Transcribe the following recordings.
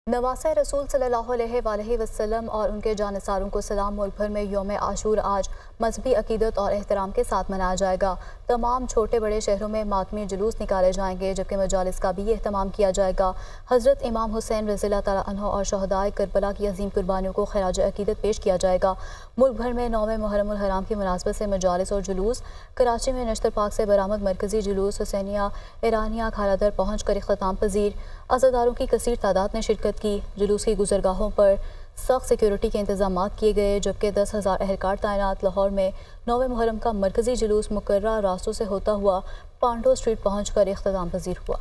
नवासे रसूल सल्लल्लाहु अलैहि वसल्लम और उनके जानिसारों को सलाम। मुल्क भर में यौम आशूर आज मजहबी अकीदत और एहतराम के साथ मनाया जाएगा। तमाम छोटे बड़े शहरों में मातमी जुलूस निकाले जाएंगे, जबकि मजालिस का भी एहतमाम किया जाएगा। हज़रत इमाम हुसैन रज़ियल्लाहु तआला अन्हु और शहदाए करबला की अजीम कुर्बानियों को खराज अकीदत पेश किया जाएगा। मुल्क भर में 9वें मुहर्रमुल हराम की मुनासबत से मजालिस और जुलूस। कराची में नश्तर पाक से बरामद मरकजी जुलूस हुसैनिया ईरानिया खारादर पहुँच कर इख्तिताम पजीर। अज़ादारों की कसीर तादाद ने शिरकत की। जुलूस की गुजरगाहों पर सख्त सिक्योरिटी के इंतजाम किए गए, जबकि 10,000 एहलकार तैनात। लाहौर में 9वें मुहर्रम का मरकजी जुलूस मुकर्रर रास्तों से होता हुआ पांडो स्ट्रीट पहुँच कर इख्तिताम पजीर हुआ।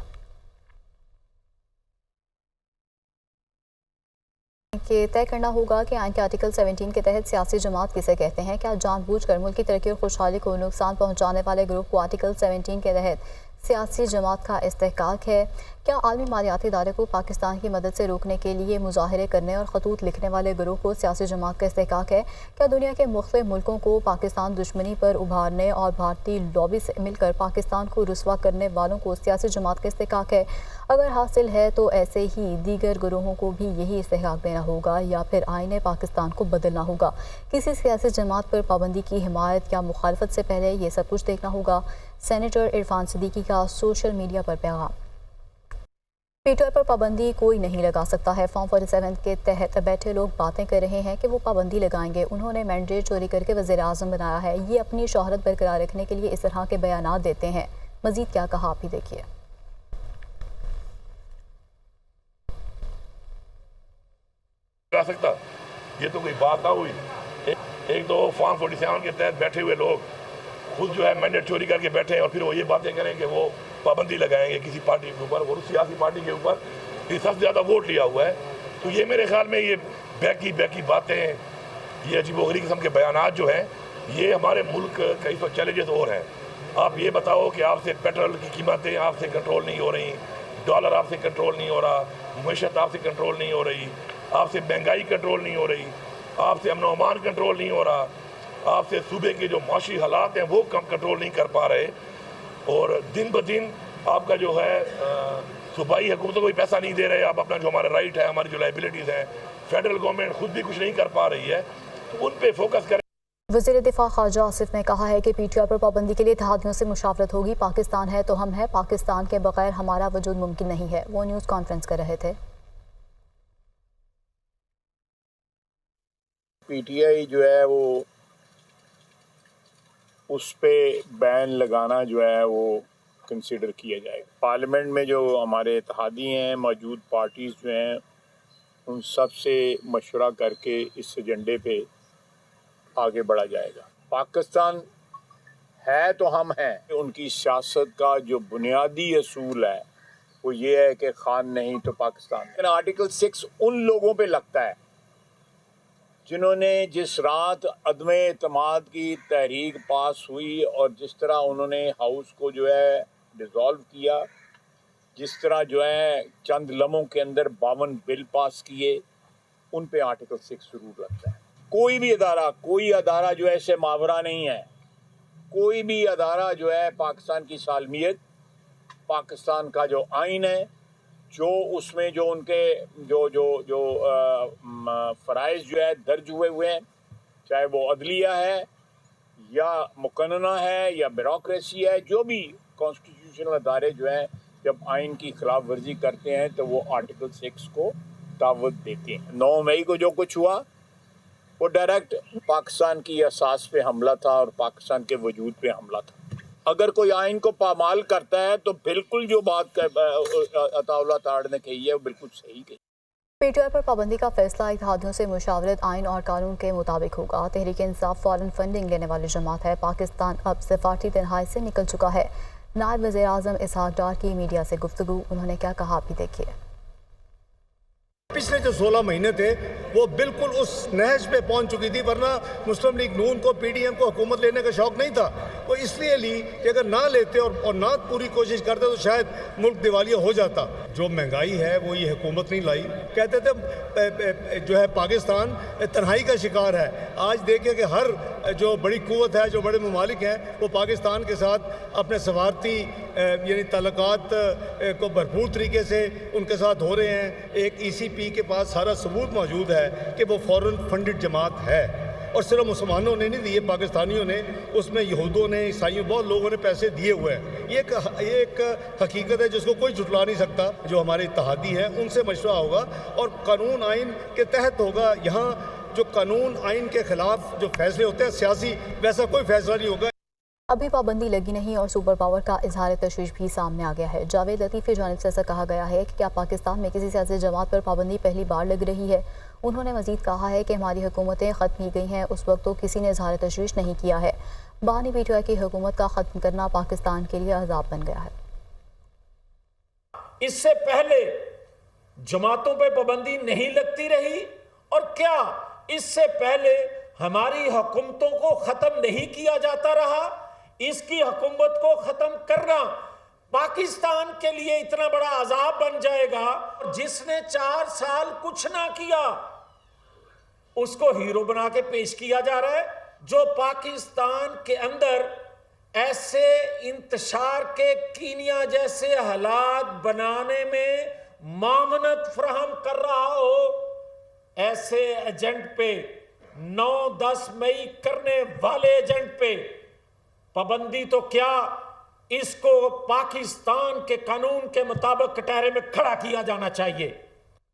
कि तय करना होगा कि आइन के आर्टिकल 17 के तहत सियासी जमात किसे कहते हैं। क्या जानबूझकर मुल्क की तरक्की और खुशहाली को नुकसान पहुंचाने वाले ग्रुप को आर्टिकल 17 के तहत सियासी जमात का इस्तेहकाक है? क्या आलमी मालियाती इदारे को पाकिस्तान की मदद से रोकने के लिए मुजाहरे करने और खतूत लिखने वाले ग्रुप को सियासी जमात का इस्तेहकाक है? क्या दुनिया के मुख्तलिफ मुल्कों को पाकिस्तान दुश्मनी पर उभारने और भारतीय लॉबी से मिलकर पाकिस्तान को रुसवा करने वालों को सियासी जमात का इस्तेहकाक है? अगर हासिल है तो ऐसे ही दीगर ग्रोहों को भी यही इस्तेहकाक देना होगा या फिर आईने पाकिस्तान को बदलना होगा। किसी सियासी जमात पर पाबंदी की हिमायत या मुखालफत से पहले ये सब कुछ देखना होगा। सेनेटर इरफान सिद्दीकी का सोशल मीडिया पर पैगाम। पीटीआई पर पाबंदी कोई नहीं लगा सकता है। फॉर्म 47 के तहत बैठे लोग बातें कर रहे हैं कि वो पाबंदी लगाएंगे। उन्होंने मैंडेट चोरी करके वज़ीर आज़म बनाया है। ये अपनी शोहरत बरकरार रखने के लिए इस तरह के बयानात देते हैं। मजीद क्या कहा आप ही देखिए। सकता ये तो कोई बात ना हुई। एक तो फॉर्म 47 के तहत बैठे हुए लोग खुद जो है मैंडेट चोरी करके बैठे हैं और फिर वो ये बातें करें कि वो पाबंदी लगाएंगे किसी पार्टी के ऊपर, वो सियासी पार्टी के ऊपर ये सबसे ज़्यादा वोट लिया हुआ है। तो ये मेरे ख्याल में ये बैकी बातें, ये अजीबोगरीब किस्म के बयानात जो हैं, ये हमारे मुल्क का इस वक्त चैलेंजेस और हैं। आप ये बताओ कि आपसे पेट्रोल की कीमतें आपसे कंट्रोल नहीं हो रही, डॉलर आपसे कंट्रोल नहीं हो रहा, मईशत आपसे कंट्रोल नहीं हो रही, आपसे महंगाई कंट्रोल नहीं हो रही, आपसे अमन अमान कंट्रोल नहीं हो रहा, आपसे सूबे के जो माशी हालात हैं वो कम कंट्रोल नहीं कर पा रहे, और दिन ब दिन आपका जो है सूबाई हुकूमतों को भी पैसा नहीं दे रहे। आप अपना जो हमारा राइट है, हमारी जो लाइबिलिटीज़ हैं, फेडरल गवर्नमेंट खुद भी कुछ नहीं कर पा रही है, तो उन पे फोकस करें। वज़ीर दिफा ख्वाजा आसिफ ने कहा है कि पीटीआई पर पाबंदी के लिए इत्तेहादियों से मुशावरत होगी। पाकिस्तान है तो हम हैं, पाकिस्तान के बगैर हमारा वजूद मुमकिन नहीं है। वो न्यूज़ कॉन्फ्रेंस कर रहे थे। पीटीआई जो है वो उस पे बैन लगाना जो है वो कंसिडर किया जाएगा। पार्लियामेंट में जो हमारे इत्तेहादी हैं, मौजूद पार्टीज़ जो हैं, उन सब से मशवरा करके इस एजेंडे पे आगे बढ़ा जाएगा। पाकिस्तान है तो हम हैं। उनकी सियासत का जो बुनियादी असूल है वो ये है कि खान नहीं तो पाकिस्तान। लेकिन आर्टिकल 6 उन लोगों पे लगता है जिन्होंने जिस रात अदम एतमाद की तहरीक पास हुई और जिस तरह उन्होंने हाउस को जो है डिज़ोल्व किया, जिस तरह जो है चंद लम्हों के अंदर 52 बिल पास किए, उन पे आर्टिकल 6 ज़रूर लगता है। कोई अदारा जो है ऐसे मावरा नहीं है। कोई भी अदारा जो है पाकिस्तान की सालमियत, पाकिस्तान का जो आइन है, जो उसमें जो उनके जो फ़राइज़ जो है दर्ज हुए हैं, चाहे वो अदलिया है या मुकन्ना है या ब्यूरोक्रेसी है, जो भी कॉन्स्टिट्यूशनल अदारे जो हैं जब आइन की खिलाफ वर्जी करते हैं तो वो आर्टिकल 6 को तावत देते हैं। 9 मई को जो कुछ हुआ वो डायरेक्ट पाकिस्तान की असास पे हमला था और पाकिस्तान के वजूद पे हमला था। अगर कोई आइन को पामाल करता है तो बिल्कुल जो बात अताउल्लाह ताड़ ने कही है वो बिल्कुल सही कही। पीटीआई पर पाबंदी का फैसला इत्तेहादियों से मुशावरत, आइन और कानून के मुताबिक होगा। तहरीक इंसाफ फॉरेन फंडिंग लेने वाली जमात है। पाकिस्तान अब सिफारती तन्हाई से निकल चुका है। नायब वज़ीर आज़म इसहाक डार की मीडिया से गुफ्तगू। उन्होंने क्या कहा आप भी देखिए। पिछले जो 16 महीने थे وہ بالکل اس نہج پہ پہنچ چکی تھی، ورنہ مسلم لیگ نون کو پی ڈی ایم کو حکومت لینے کا شوق نہیں تھا. وہ اس لیے لی کہ اگر نہ لیتے اور نہ پوری کوشش کرتے تو شاید ملک دیوالیہ ہو جاتا. جو مہنگائی ہے وہ یہ حکومت نہیں لائی. کہتے تھے جو ہے پاکستان تنہائی کا شکار ہے. آج دیکھیں کہ ہر جو بڑی قوت ہے، جو بڑے ممالک ہیں، وہ پاکستان کے ساتھ اپنے سفارتی یعنی تعلقات کو بھرپور طریقے سے ان کے ساتھ ہو رہے ہیں. ایک ای سی پی کے پاس سارا ثبوت موجود ہے کہ وہ فورن فنڈڈ جماعت ہے، اور صرف مسلمانوں نے نہیں دیے، پاکستانیوں نے، اس میں یہودوں نے، عیسائیوں، بہت لوگوں نے پیسے دیے ہوئے ہیں. یہ ایک حقیقت ہے جس کو کوئی جھٹلا نہیں سکتا. جو ہمارے اتحادی ہیں ان سے مشورہ ہوگا اور قانون آئین کے تحت ہوگا. یہاں جو قانون آئین کے خلاف جو فیصلے ہوتے ہیں سیاسی، ویسا کوئی فیصلہ نہیں ہوگا. ابھی پابندی لگی نہیں اور سپر پاور کا اظہار تشویش بھی سامنے آ گیا ہے. جاوید لطیف کی جانب سے ایسا کہا گیا ہے کہ کیا پاکستان میں کسی سیاسی جماعت پر پابندی پہلی بار لگ رہی ہے. انہوں نے مزید کہا ہے کہ ہماری حکومتیں ختم کی گئی ہیں، اس وقت تو کسی نے اظہار تشویش نہیں کیا ہے. بانی پی ٹی آئی کی حکومت کا ختم کرنا پاکستان کے لیے عذاب بن گیا ہے. اس سے پہلے جماعتوں پہ پابندی نہیں لگتی رہی، اور کیا اس سے پہلے ہماری حکومتوں کو ختم نہیں کیا جاتا رہا. اس کی حکومت کو ختم کرنا پاکستان کے لیے اتنا بڑا عذاب بن جائے گا. جس نے 4 سال کچھ نہ کیا اس کو ہیرو بنا کے پیش کیا جا رہا ہے. جو پاکستان کے اندر ایسے انتشار کے کینیا جیسے حالات بنانے میں معاونت فراہم کر رہا ہو، ایسے ایجنٹ پہ 9-10 مئی کرنے والے ایجنٹ پہ پابندی تو کیا، اس کو پاکستان کے قانون کے مطابق کٹہرے میں کھڑا کیا جانا چاہیے.